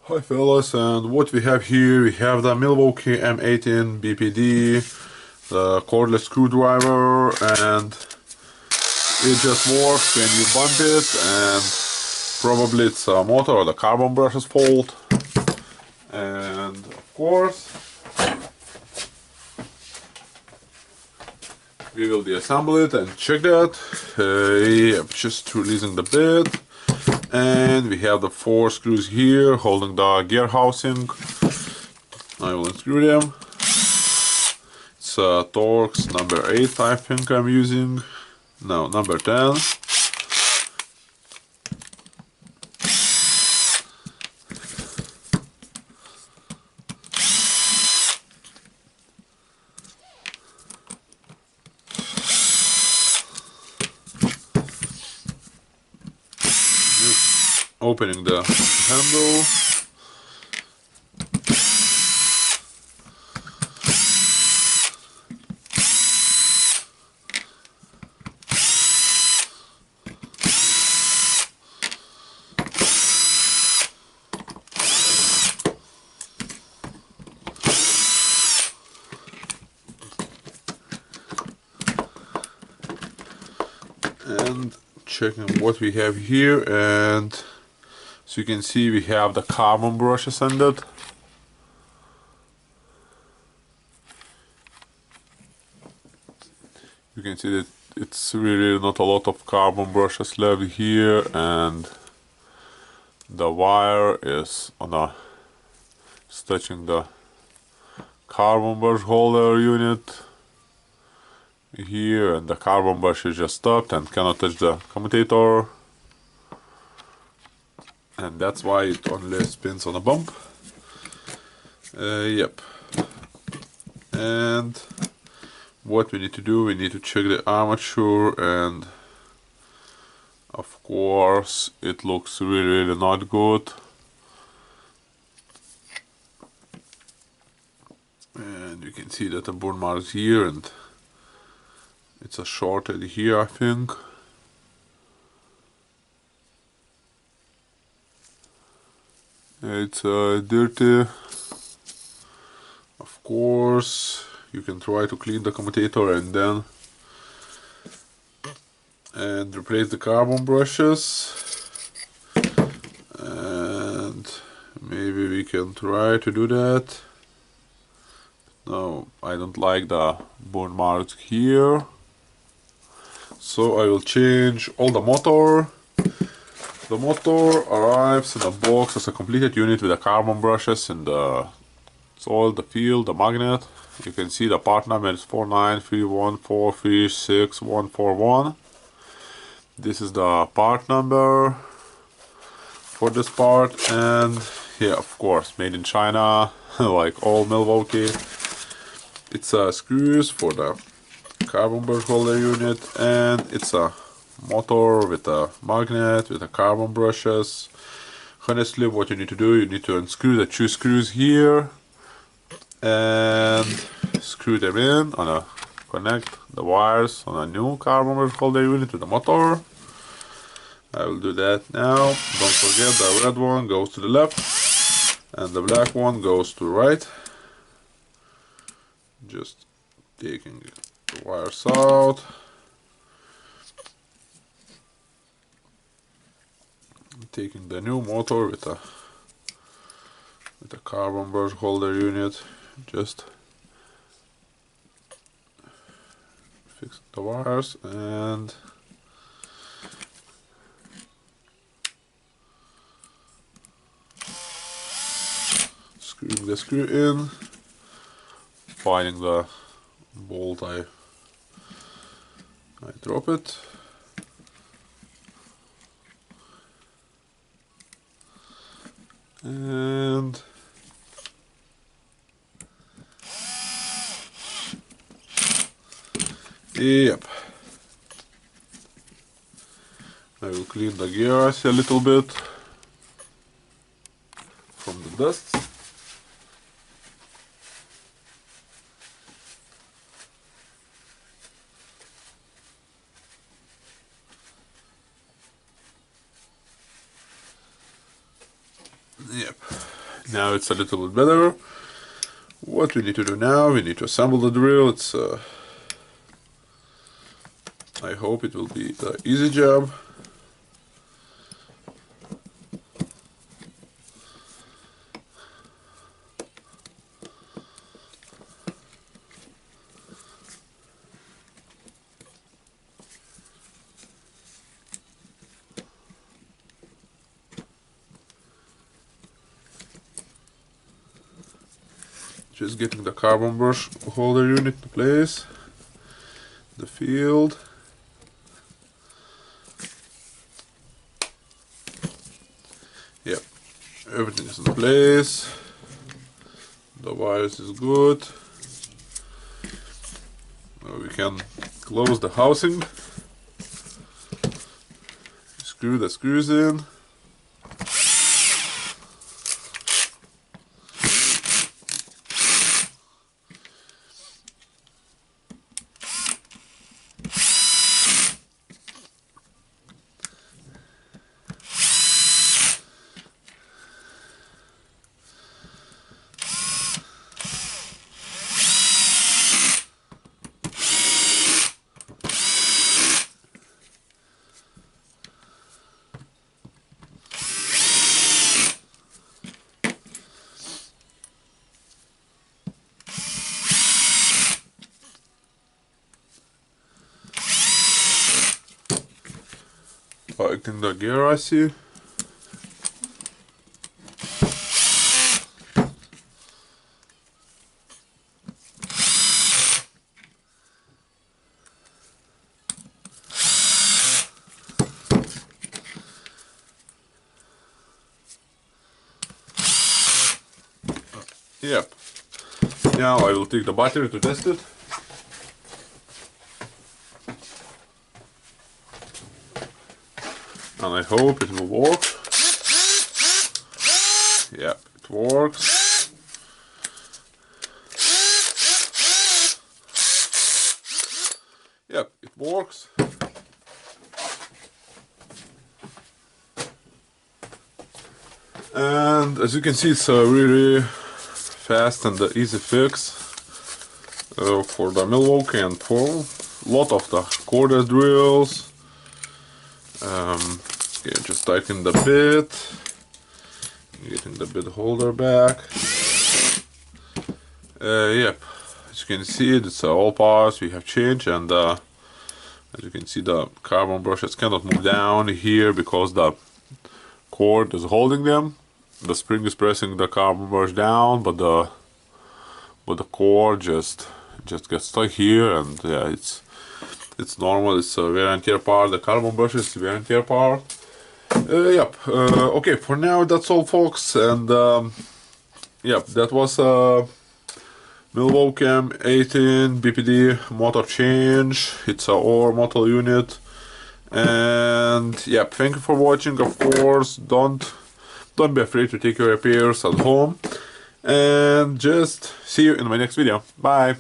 Hi fellas, and what we have here, we have the Milwaukee M18BPD, the cordless screwdriver, and it just works when you bump it, and probably it's a motor or the carbon brush's fault. And of course, we will deassemble it and check that. Yep, just releasing the bit. And we have the 4 screws here holding the gear housing. I will unscrew them. It's Torx number 8, I think I'm using. No, number 10. Just opening the handle. And checking what we have here, and so you can see we have the carbon brushes in it. You can see that it's really not a lot of carbon brushes left here, and the wire is touching the carbon brush holder unit here, and the carbon brush is just stopped and cannot touch the commutator, and that's why it only spins on a bump. Yep. And what we need to do, we need to check the armature, and of course it looks really not good. And you can see that the burn mark is here, and it's a shorted here, I think. It's dirty. Of course, you can try to clean the commutator and replace the carbon brushes. And maybe we can try to do that. No, I don't like the burn marks here. So I will change all the motor. The motor arrives in a box as a completed unit with the carbon brushes and the soil, the field, the magnet. You can see the part number is 49314366141. This is the part number for this part, and yeah, of course, made in China, like all Milwaukee. It's screws for the carbon brush holder unit, and it's a motor with a magnet with the carbon brushes. Honestly, what you need to do, you need to unscrew the 2 screws here and screw them in connect the wires on a new carbon brush holder unit with the motor. I will do that now. Don't forget, the red one goes to the left and the black one goes to the right. Just taking the wires out. Taking the new motor with the carbon brush holder unit. Just fix the wires and screwing the screw in, finding the bolt, I drop it, and yep. I will clean the gears a little bit from the dust. Yep. Now it's a little bit better. What we need to do now, we need to assemble the drill. It's I hope it will be an easy job. Just getting the carbon brush holder unit in place, the field. Yep, everything is in place. The wires is good. Now we can close the housing. Screw the screws in. Tightening the gear, I see. Yep. Now I will take the battery to test it. And I hope it will work. Yep, it works. Yep, it works. And as you can see, it's a really fast and easy fix for the Milwaukee and for a lot of the cordless drills. Okay, just tighten the bit, getting the bit holder back. Yep, as you can see, it's all parts we have changed, and as you can see, the carbon brushes cannot move down here because the cord is holding them. The spring is pressing the carbon brush down, but the cord just gets stuck here, and yeah, it's normal. It's a wear and tear part. The carbon brush is wear and tear part. Yep. Okay, for now that's all, folks, and yep, that was Milwaukee M18BPD motor change. It's a OR motor unit, and yep, thank you for watching. Of course, don't be afraid to take your repairs at home, and just see you in my next video. Bye.